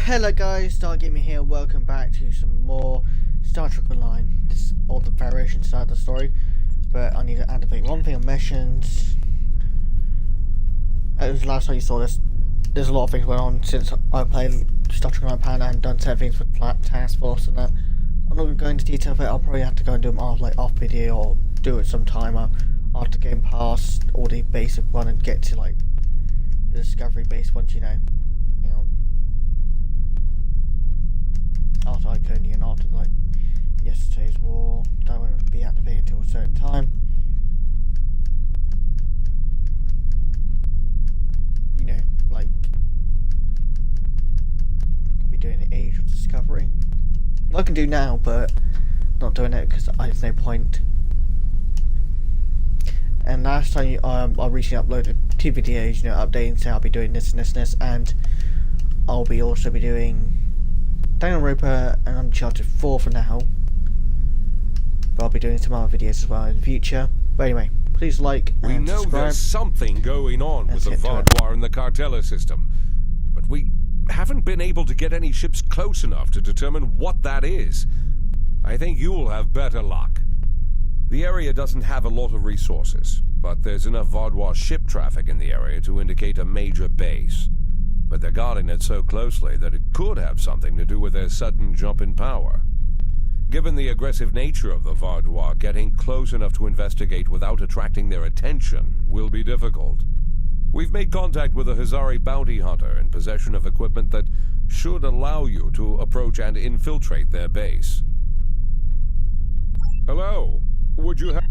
Hello guys, Star Gaming here. Welcome back to some more Star Trek Online. This is all the variation side of the story, but I need to activate one thing on missions. As last time you saw this, there's a lot of things going on since I played Star Trek Online Panda and done certain things with Task Force and that. I'm not going to go into detail, but I'll probably have to go and do them off video or do it sometime after getting past all the basic one and get to like the Discovery base once you know. After Iconium and after like yesterday's war, that won't be activated until a certain time. You know, like I'll be doing the Age of Discovery. I can do now, but not doing it because there's no point. And last time I recently uploaded 2 videos, you know, updating, so I'll be doing this and this and this, and I'll be also be doing Danganronpa and Uncharted 4 for now, but I'll be doing some other videos as well in the future. But anyway, please like and we know subscribe. There's something going on with the Vardoir and the Cartella system, but we haven't been able to get any ships close enough to determine what that is. I think you'll have better luck. The area doesn't have a lot of resources, but there's enough Vardoir ship traffic in the area to indicate a major base. But they're guarding it so closely that it could have something to do with their sudden jump in power. Given the aggressive nature of the Vardoir, getting close enough to investigate without attracting their attention will be difficult. We've made contact with a Hazari bounty hunter in possession of equipment that should allow you to approach and infiltrate their base. Hello, would you have...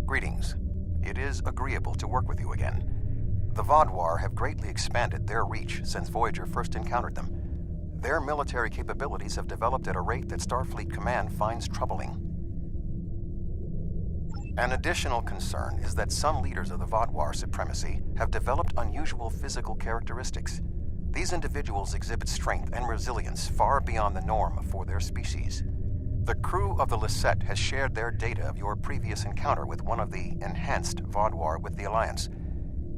Greetings. It is agreeable to work with you again. The Vaadwaur have greatly expanded their reach since Voyager first encountered them. Their military capabilities have developed at a rate that Starfleet Command finds troubling. An additional concern is that some leaders of the Vaadwaur supremacy have developed unusual physical characteristics. These individuals exhibit strength and resilience far beyond the norm for their species. The crew of the Lisette has shared their data of your previous encounter with one of the enhanced Vaadwaur with the Alliance.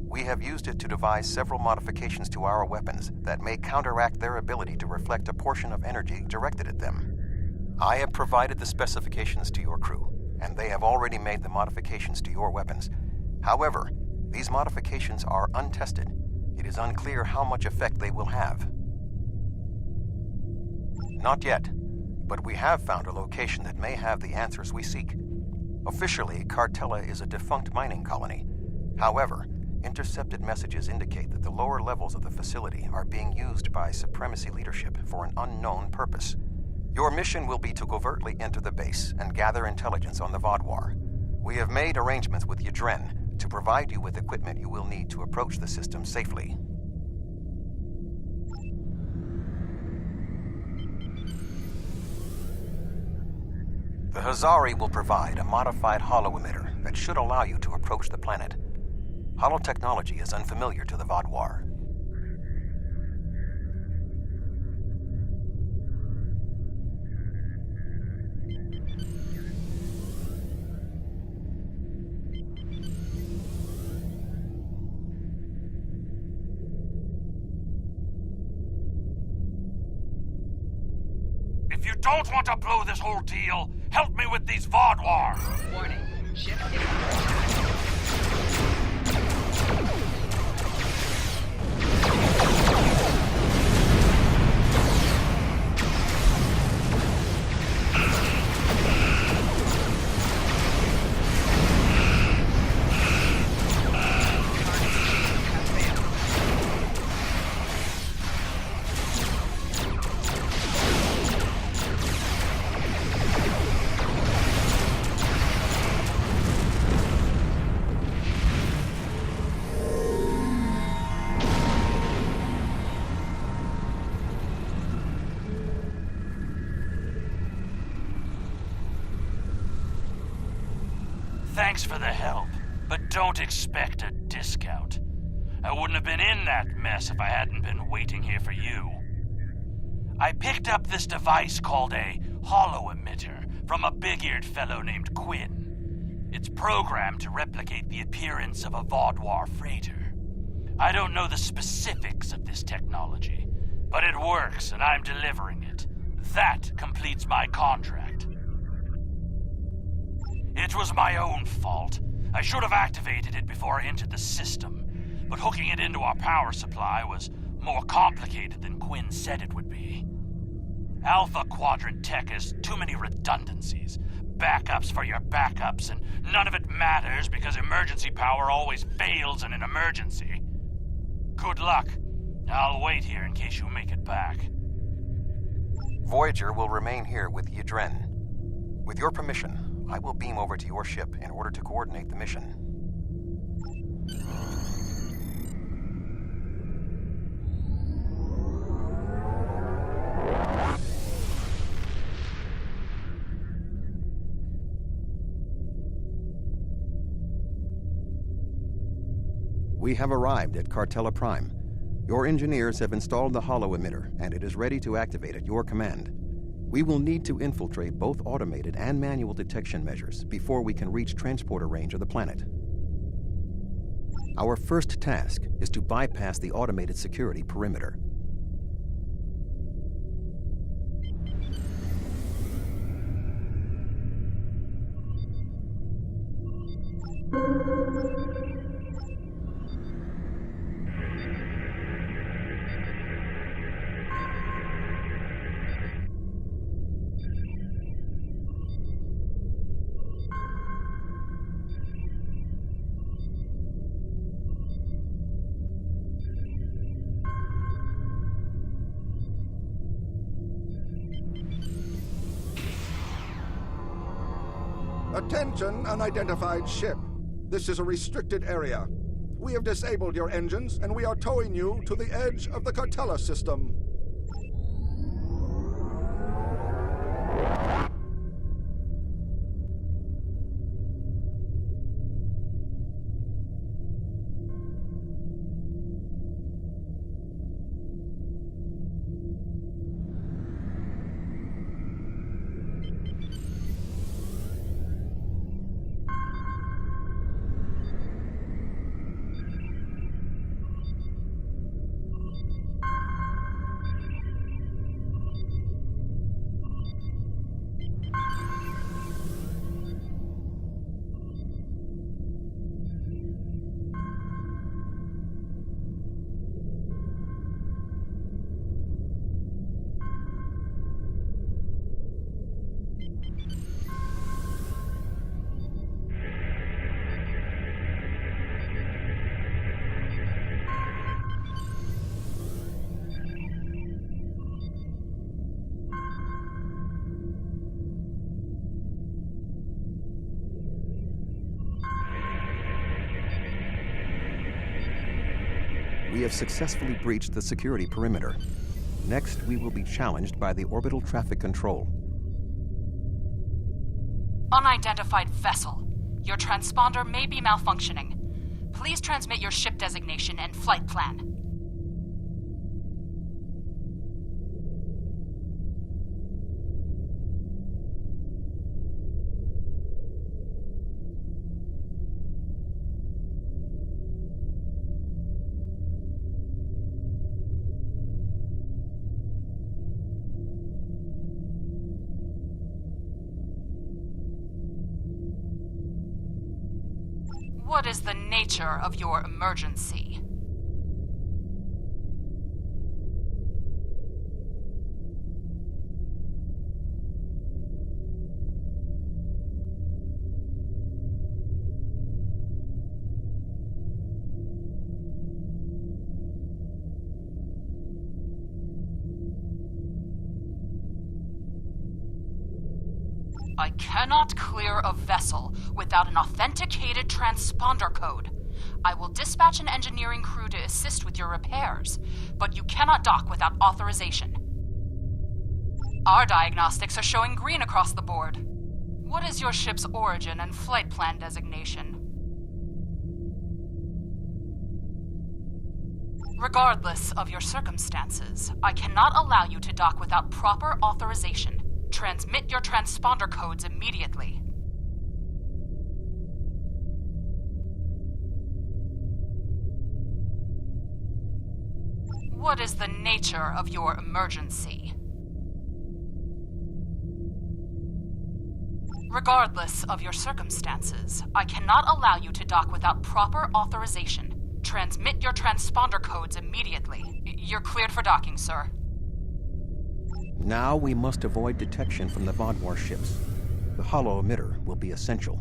We have used it to devise several modifications to our weapons that may counteract their ability to reflect a portion of energy directed at them. I have provided the specifications to your crew, and they have already made the modifications to your weapons. However, these modifications are untested. It is unclear how much effect they will have. Not yet, but we have found a location that may have the answers we seek. Officially, Cartella is a defunct mining colony. However, intercepted messages indicate that the lower levels of the facility are being used by Supremacy leadership for an unknown purpose. Your mission will be to covertly enter the base and gather intelligence on the Vaadwaur. We have made arrangements with Yadren to provide you with equipment you will need to approach the system safely. The Hazari will provide a modified holo-emitter that should allow you to approach the planet. Holotechnology is unfamiliar to the Vaadwaur. If you don't want to blow this whole deal, help me with these Vaadwaur! Warning. Ship is... Thanks for the help, but don't expect a discount. I wouldn't have been in that mess if I hadn't been waiting here for you. I picked up this device called a holo-emitter from a big-eared fellow named Quinn. It's programmed to replicate the appearance of a Vaadwaur freighter. I don't know the specifics of this technology, but it works and I'm delivering it. That completes my contract. It was my own fault. I should have activated it before I entered the system, but hooking it into our power supply was more complicated than Quinn said it would be. Alpha Quadrant tech has too many redundancies, backups for your backups, and none of it matters because emergency power always fails in an emergency. Good luck. I'll wait here in case you make it back. Voyager will remain here with Yadren. With your permission, I will beam over to your ship in order to coordinate the mission. We have arrived at Cartella Prime. Your engineers have installed the holo-emitter, and it is ready to activate at your command. We will need to infiltrate both automated and manual detection measures before we can reach transporter range of the planet. Our first task is to bypass the automated security perimeter. Attention, unidentified ship. This is a restricted area. We have disabled your engines, and we are towing you to the edge of the Cartella system. We have successfully breached the security perimeter. Next, we will be challenged by the orbital traffic control. Unidentified vessel. Your transponder may be malfunctioning. Please transmit your ship designation and flight plan. What is the nature of your emergency? I cannot clear a vessel without an authenticated transponder code. I will dispatch an engineering crew to assist with your repairs, but you cannot dock without authorization. Our diagnostics are showing green across the board. What is your ship's origin and flight plan designation? Regardless of your circumstances, I cannot allow you to dock without proper authorization. Transmit your transponder codes immediately. What is the nature of your emergency? Regardless of your circumstances, I cannot allow you to dock without proper authorization. Transmit your transponder codes immediately. You're cleared for docking, sir. Now we must avoid detection from the Vodwar ships. The hollow emitter will be essential.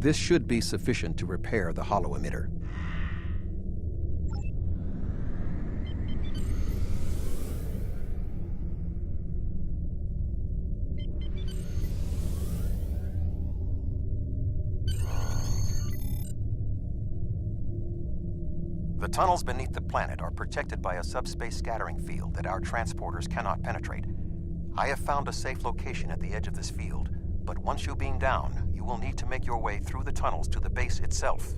This should be sufficient to repair the hollow emitter. The tunnels beneath the planet are protected by a subspace scattering field that our transporters cannot penetrate. I have found a safe location at the edge of this field, but once you beam down, you will need to make your way through the tunnels to the base itself.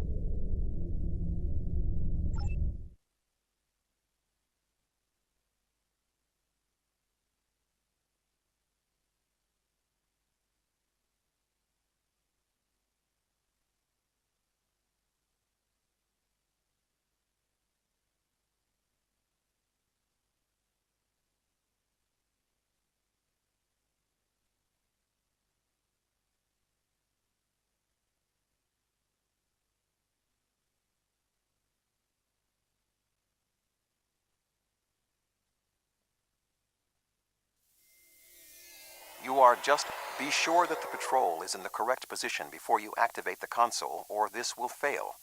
You are just... Be sure that the patrol is in the correct position before you activate the console, or this will fail.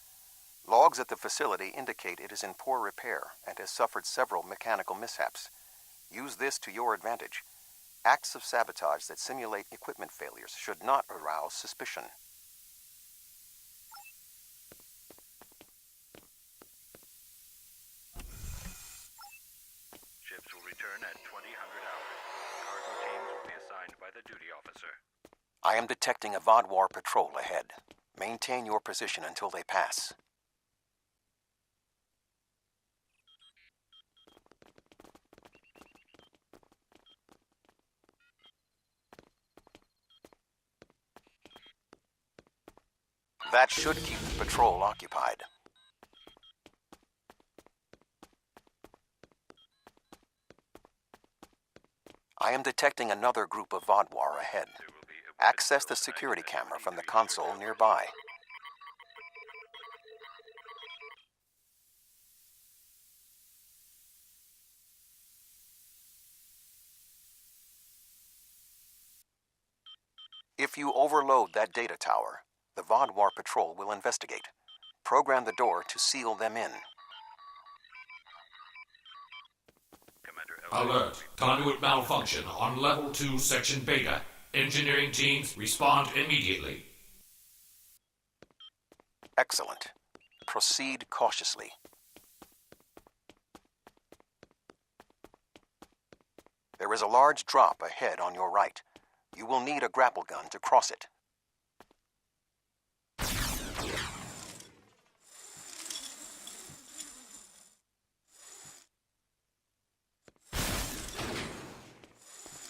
Logs at the facility indicate it is in poor repair and has suffered several mechanical mishaps. Use this to your advantage. Acts of sabotage that simulate equipment failures should not arouse suspicion. Ships will return at 2000 hours. Cargo teams will be assigned by the duty officer. I am detecting a Vodwar patrol ahead. Maintain your position until they pass. That should keep the patrol occupied. I am detecting another group of Vodwar ahead. Access the security camera from the console nearby. If you overload that data tower, the Vodwar patrol will investigate. Program the door to seal them in. Alert. Conduit malfunction on Level 2, Section Beta. Engineering teams, respond immediately. Excellent. Proceed cautiously. There is a large drop ahead on your right. You will need a grapple gun to cross it.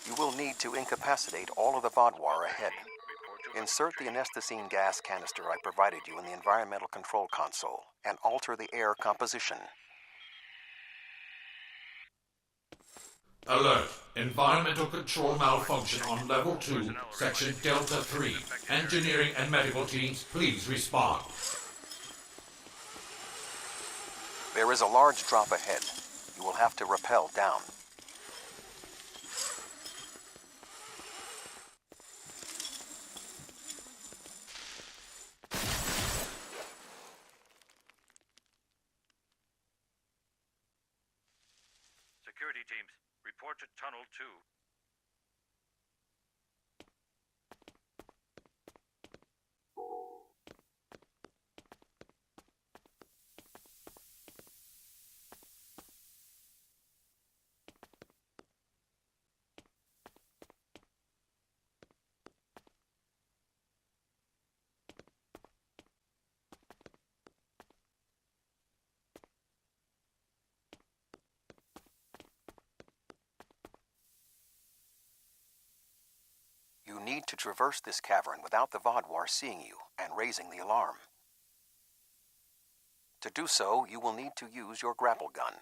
You will need to incapacitate all of the Vodwar ahead. Insert the anesthetine gas canister I provided you in the environmental control console and alter the air composition. Alert. Environmental control malfunction on Level 2, Section Delta 3. Engineering and medical teams, please respond. There is a large drop ahead. You will have to rappel down. Security teams, report to Tunnel 2. You need to traverse this cavern without the Vodwar seeing you and raising the alarm. To do so, you will need to use your grapple gun,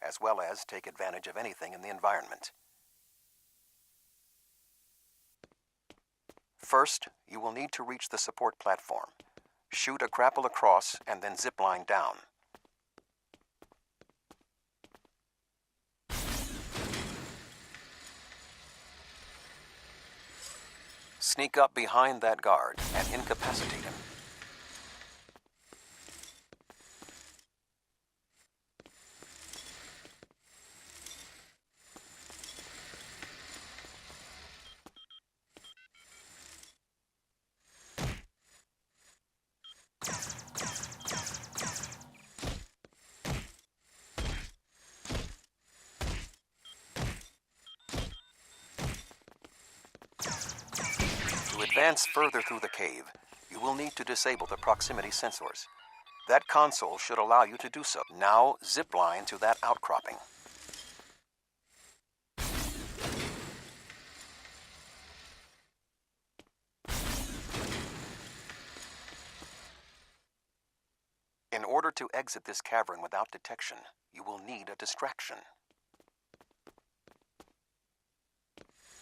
as well as take advantage of anything in the environment. First, you will need to reach the support platform. Shoot a grapple across and then zipline down. Sneak up behind that guard and incapacitate him. advance further through the cave, you will need to disable the proximity sensors. That console should allow you to do so. Now, zip line to that outcropping. In order to exit this cavern without detection, you will need a distraction.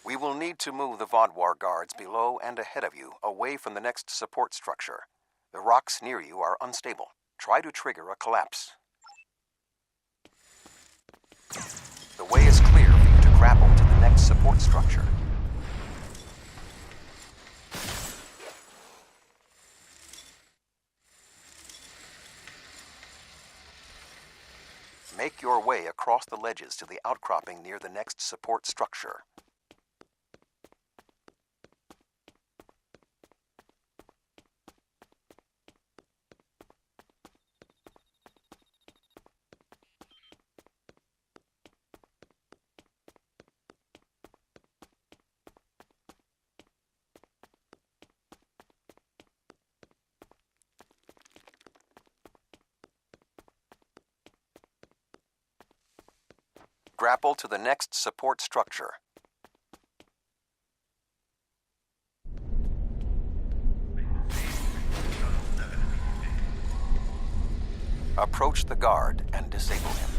We will need to move the Vodwar guards below and ahead of you, away from the next support structure. The rocks near you are unstable. Try to trigger a collapse. The way is clear for you to grapple to the next support structure. Make your way across the ledges to the outcropping near the next support structure. Grapple to the next support structure. Approach the guard and disable him.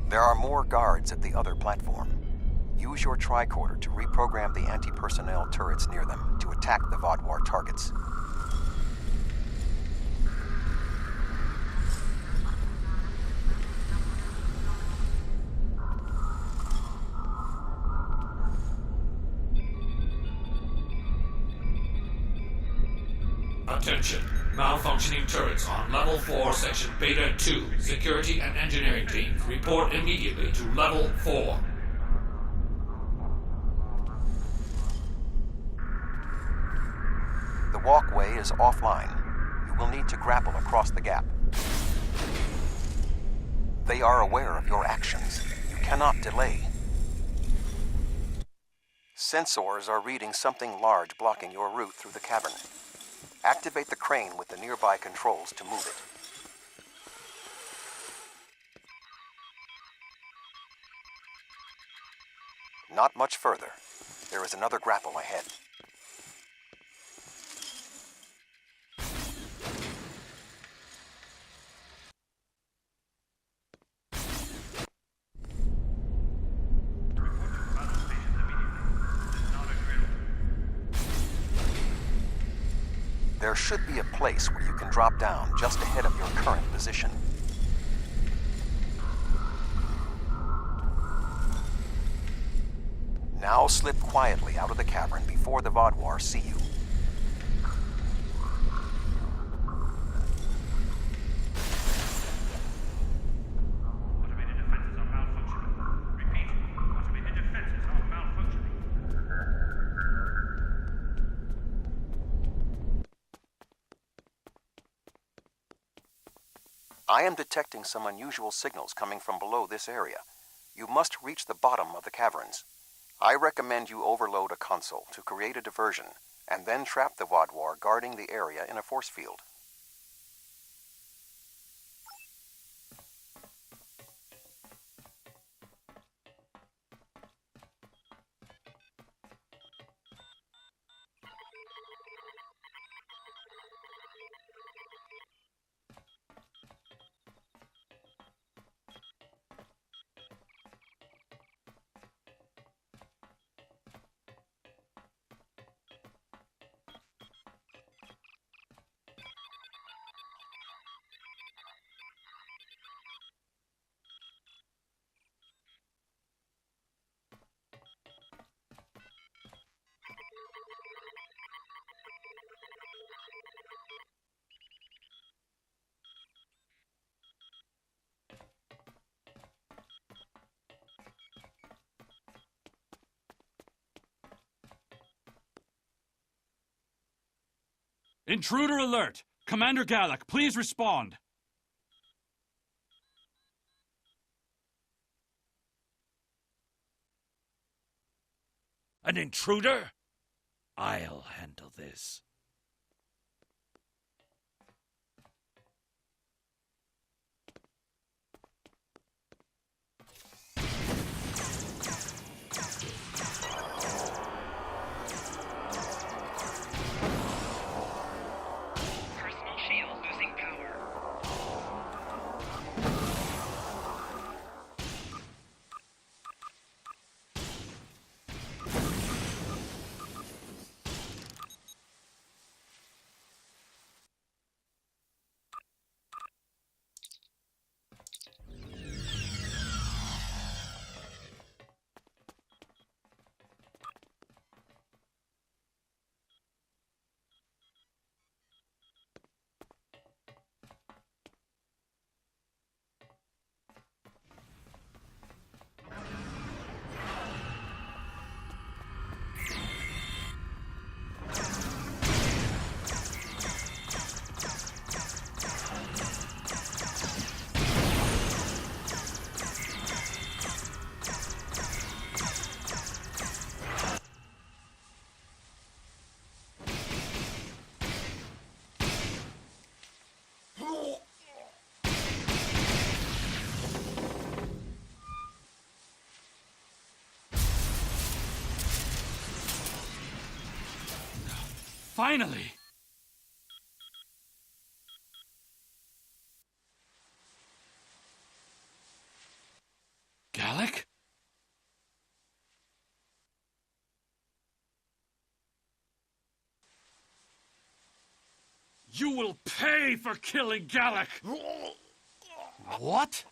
There are more guards at the other platform. Use your tricorder to reprogram the anti-personnel turrets near them to attack the Vodwar targets. Attention. Malfunctioning turrets on Level 4, Section Beta 2. Security and engineering teams report immediately to Level 4. The walkway is offline. You will need to grapple across the gap. They are aware of your actions. You cannot delay. Sensors are reading something large blocking your route through the cavern. Activate the crane with the nearby controls to move it. Not much further. There is another grapple ahead. There should be a place where you can drop down just ahead of your current position. Now slip quietly out of the cavern before the Vodwar see you. Automated defenses are malfunctioning. Repeat, automated defenses are malfunctioning. I am detecting some unusual signals coming from below this area. You must reach the bottom of the caverns. I recommend you overload a console to create a diversion, and then trap the Vodwar guarding the area in a force field. Intruder alert! Commander Galak, please respond. An intruder? I'll handle this. Personal shield losing power. Finally! Galak? You will pay for killing Galak! What?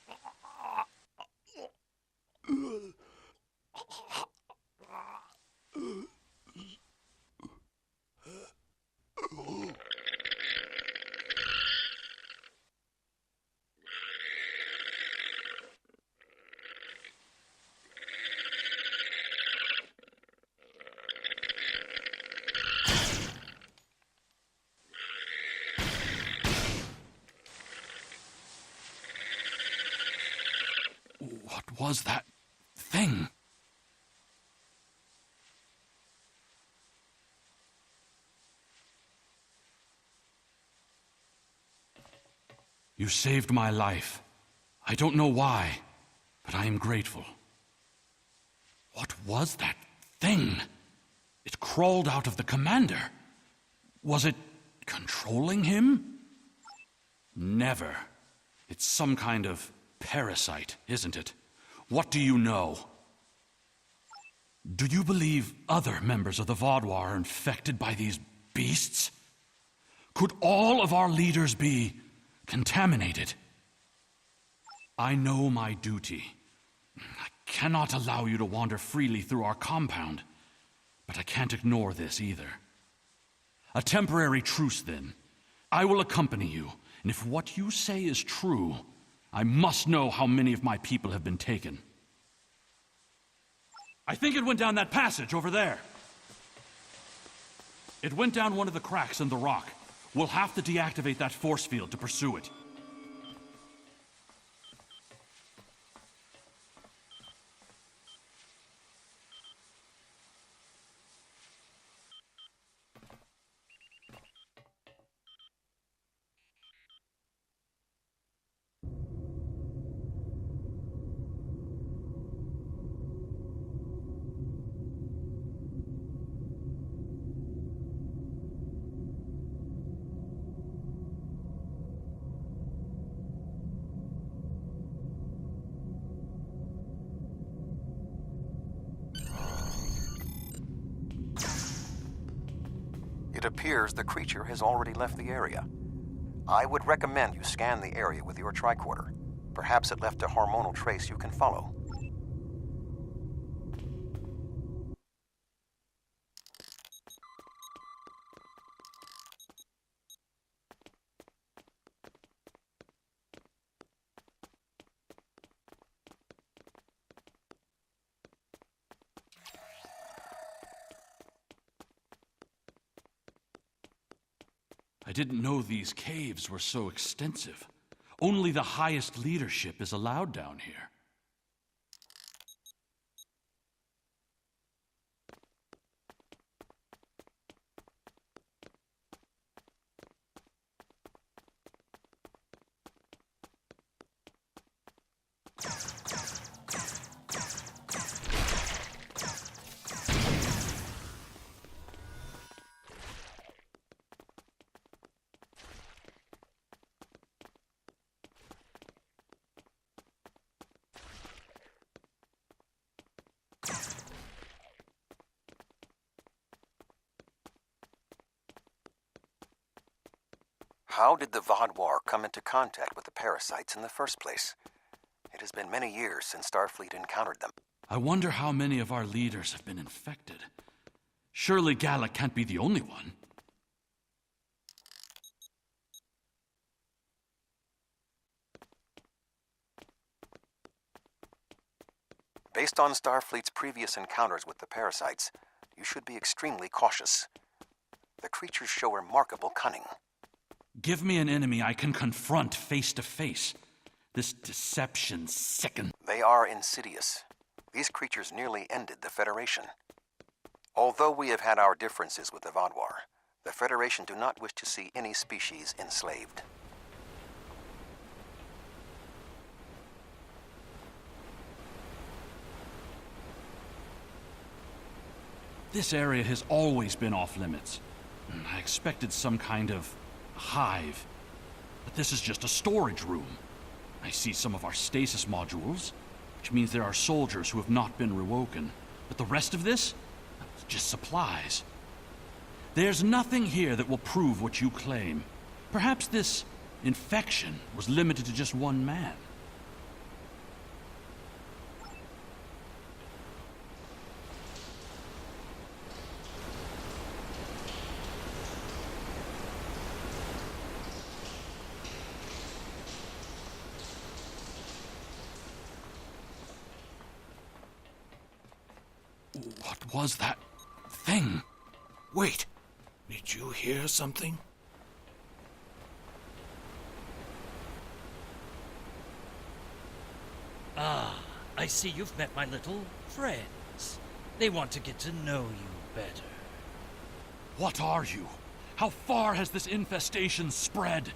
What was that thing? You saved my life. I don't know why, but I am grateful. What was that thing? It crawled out of the commander. Was it controlling him? Never. It's some kind of parasite, isn't it? What do you know? Do you believe other members of the Vaadwaur are infected by these beasts? Could all of our leaders be contaminated? I know my duty. I cannot allow you to wander freely through our compound, but I can't ignore this either. A temporary truce, then. I will accompany you, and if what you say is true, I must know how many of my people have been taken. I think it went down that passage over there. It went down one of the cracks in the rock. We'll have to deactivate that force field to pursue it. It appears the creature has already left the area. I would recommend you scan the area with your tricorder. Perhaps it left a hormonal trace you can follow. I didn't know these caves were so extensive. Only the highest leadership is allowed down here. How did the Vaadwaur come into contact with the parasites in the first place? It has been many years since Starfleet encountered them. I wonder how many of our leaders have been infected. Surely Gallic can't be the only one. Based on Starfleet's previous encounters with the parasites, you should be extremely cautious. The creatures show remarkable cunning. Give me an enemy I can confront face to face. This deception sickens. They are insidious. These creatures nearly ended the Federation. Although we have had our differences with the Vaadwaur, the Federation do not wish to see any species enslaved. This area has always been off limits. I expected some kind of hive, but this is just a storage room. I see some of our stasis modules, which means there are soldiers who have not been rewoken. But the rest of this? It's just supplies. There's nothing here that will prove what you claim. Perhaps this infection was limited to just one man. What was that thing? Wait, did you hear something? Ah, I see you've met my little friends. They want to get to know you better. What are you? How far has this infestation spread?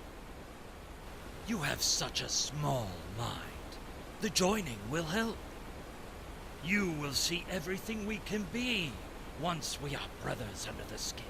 You have such a small mind. The joining will help. You will see everything we can be once we are brothers under the skin.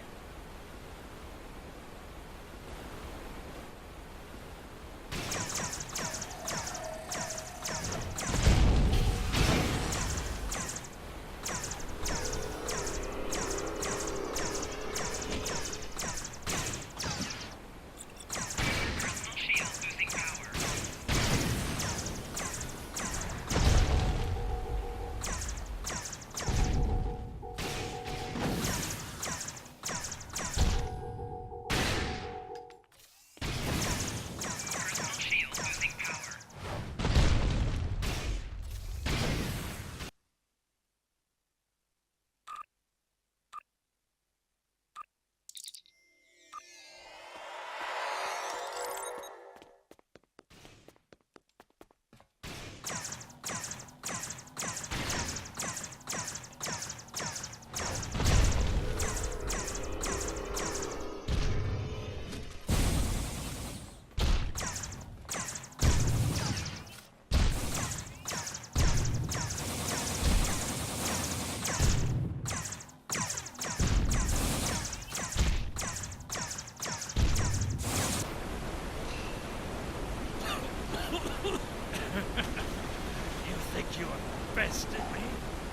Bested me?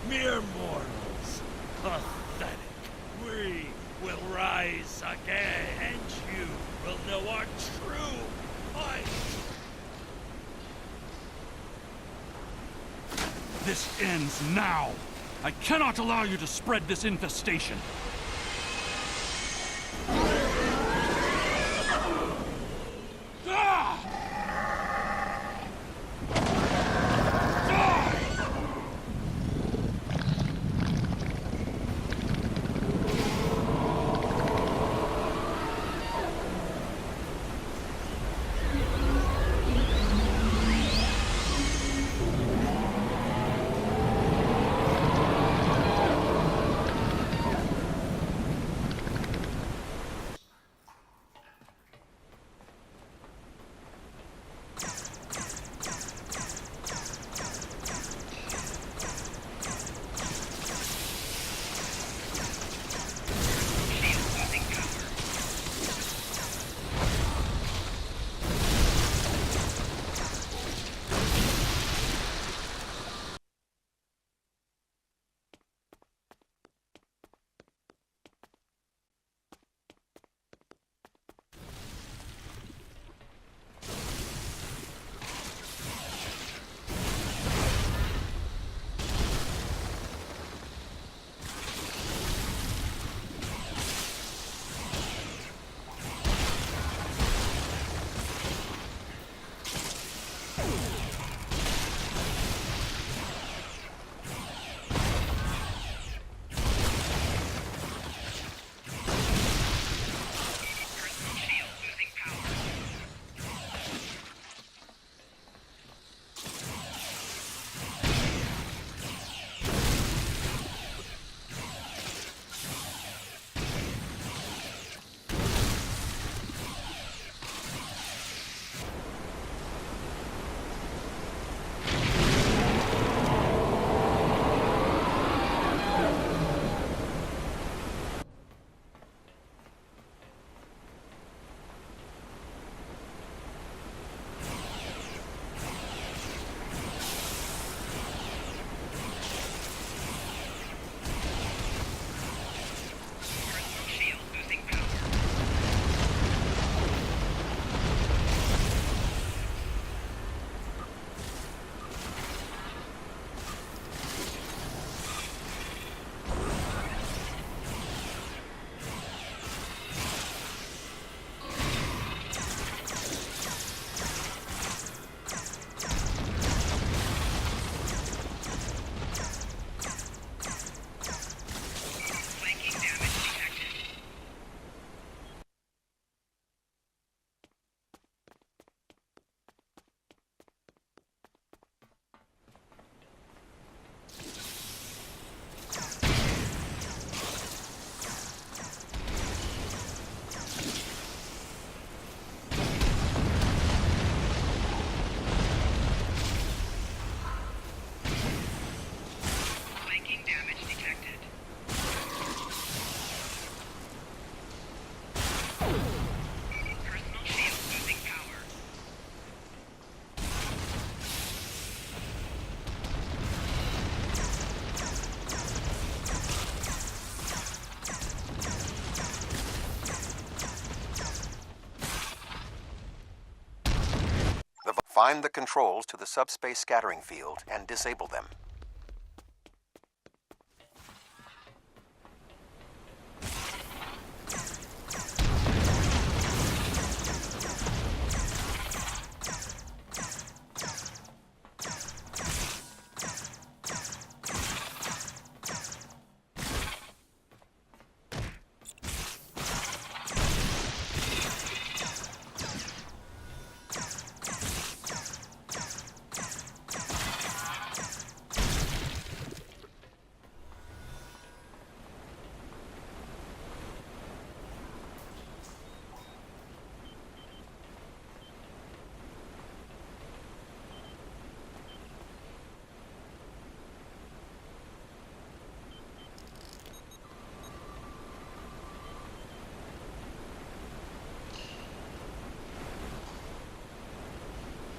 Mere mortals. Pathetic. We will rise again, and you will know our true might. This ends now. I cannot allow you to spread this infestation. Find the controls to the subspace scattering field and disable them.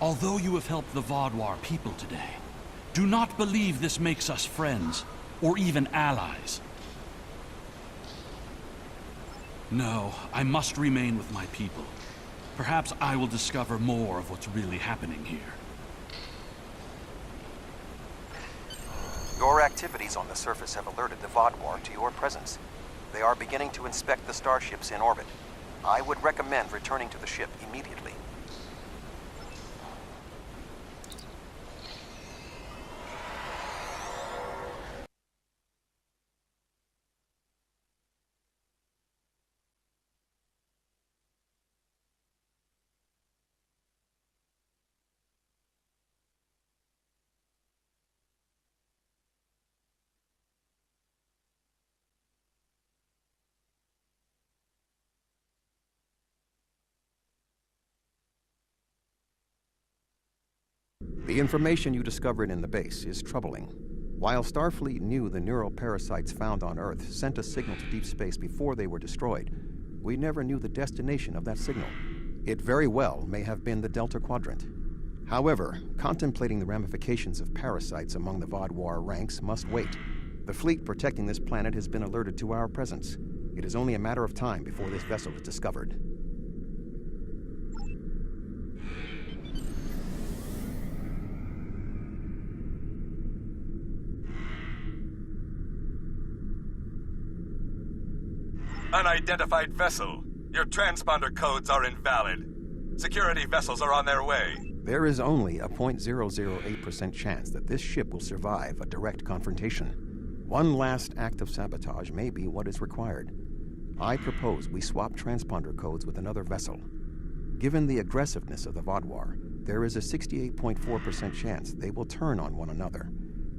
Although you have helped the Vaadwaur people today, do not believe this makes us friends, or even allies. No, I must remain with my people. Perhaps I will discover more of what's really happening here. Your activities on the surface have alerted the Vaadwaur to your presence. They are beginning to inspect the starships in orbit. I would recommend returning to the ship immediately. The information you discovered in the base is troubling. While Starfleet knew the neural parasites found on Earth sent a signal to deep space before they were destroyed, we never knew the destination of that signal. It very well may have been the Delta Quadrant. However, contemplating the ramifications of parasites among the Vaadwaur ranks must wait. The fleet protecting this planet has been alerted to our presence. It is only a matter of time before this vessel is discovered. Unidentified vessel. Your transponder codes are invalid. Security vessels are on their way. There is only a 0.008% chance that this ship will survive a direct confrontation. One last act of sabotage may be what is required. I propose we swap transponder codes with another vessel. Given the aggressiveness of the Vaadwaur, there is a 68.4% chance they will turn on one another.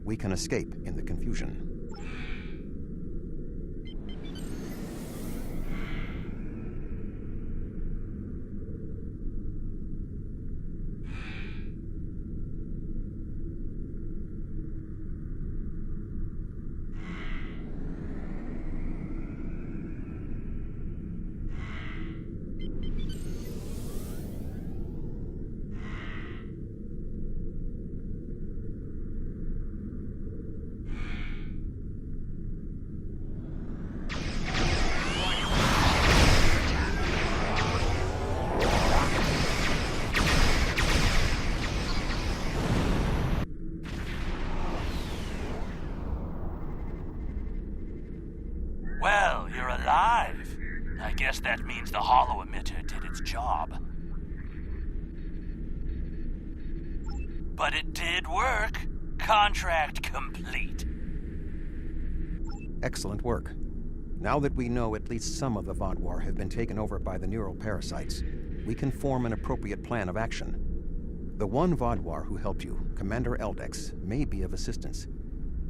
We can escape in the confusion. Well, you're alive. I guess that means the holo emitter did its job. But it did work. Contract complete. Excellent work. Now that we know at least some of the Vaadwaur have been taken over by the neural parasites, we can form an appropriate plan of action. The one Vaadwaur who helped you, Commander Eldex, may be of assistance.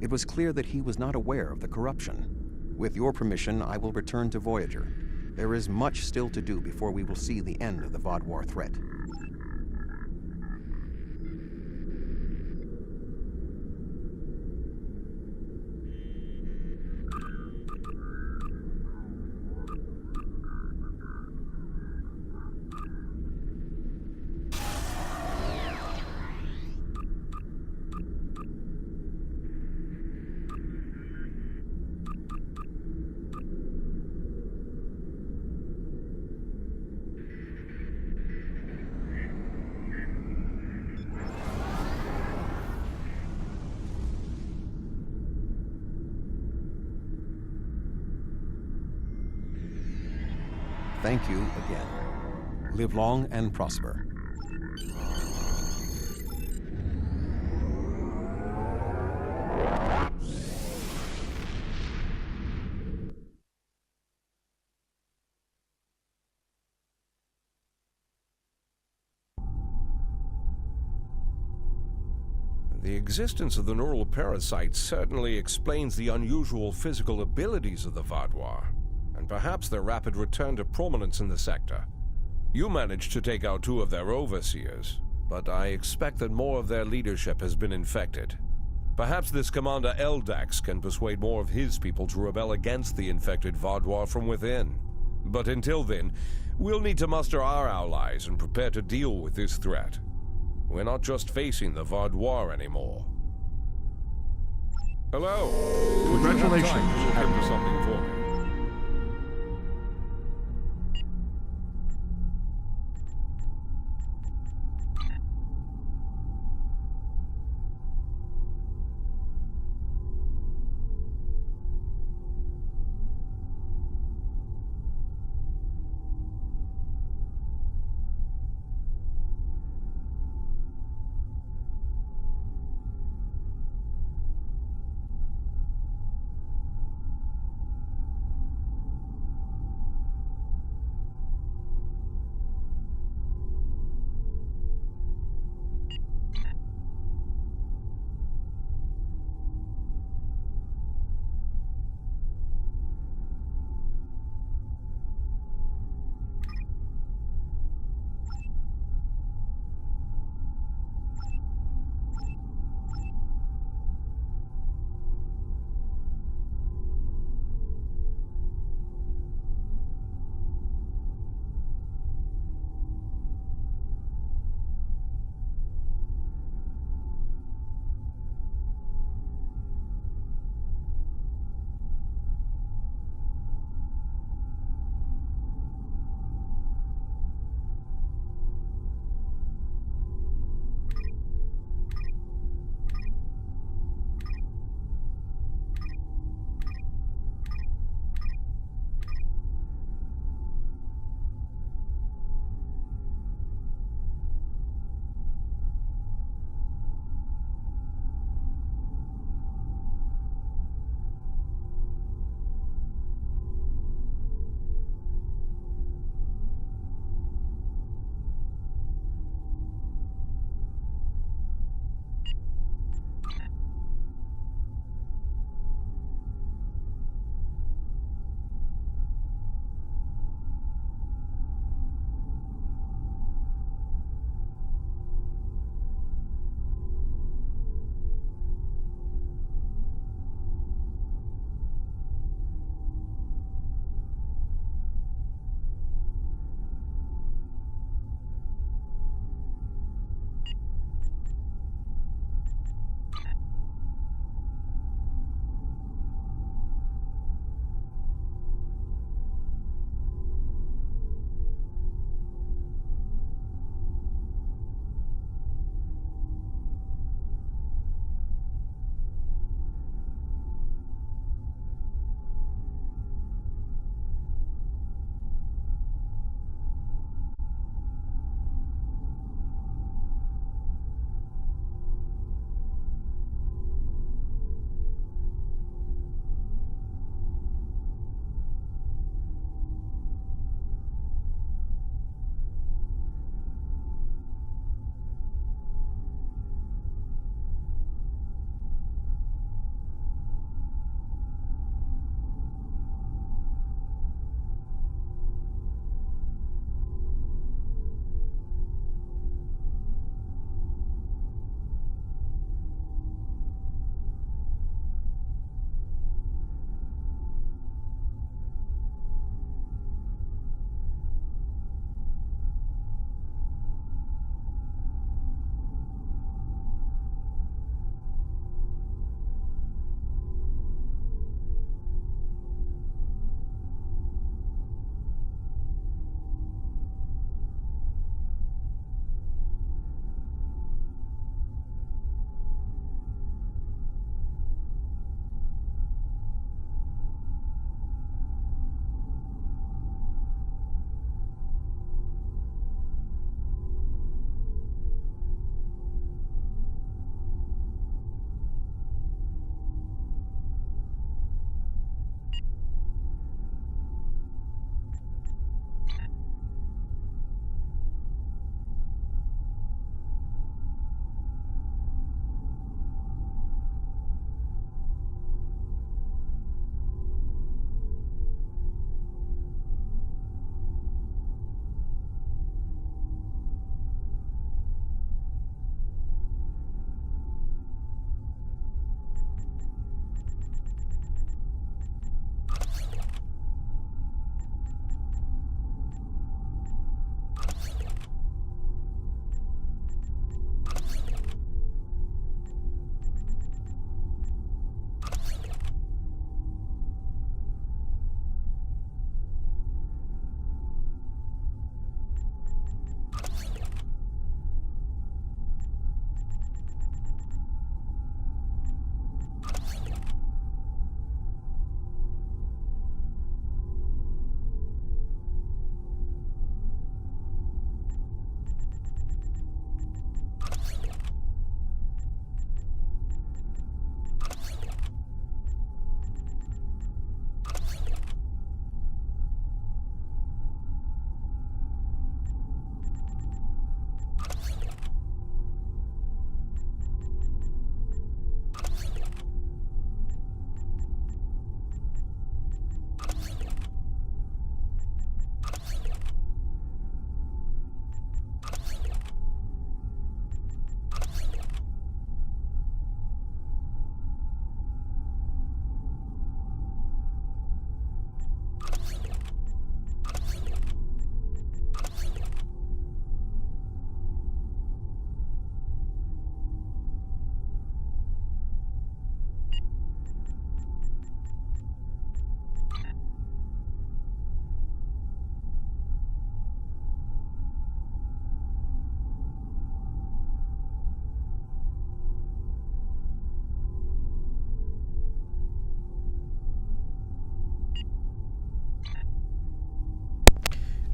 It was clear that he was not aware of the corruption. With your permission, I will return to Voyager. There is much still to do before we will see the end of the Vaadwaur threat. thank you again. Live long and prosper. The existence of the neural parasites certainly explains the unusual physical abilities of the Vaadwaur, and perhaps their rapid return to prominence in the sector. You managed to take out 2 of their overseers, but I expect that more of their leadership has been infected. Perhaps this Commander Eldax can persuade more of his people to rebel against the infected Vaadwaur from within. But until then, we'll need to muster our allies and prepare to deal with this threat. We're not just facing the Vaadwaur anymore. Hello. Congratulations. Would you have time to look into something for me?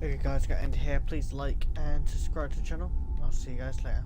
Okay guys, got to end here. Please like and subscribe to the channel. I'll see you guys later.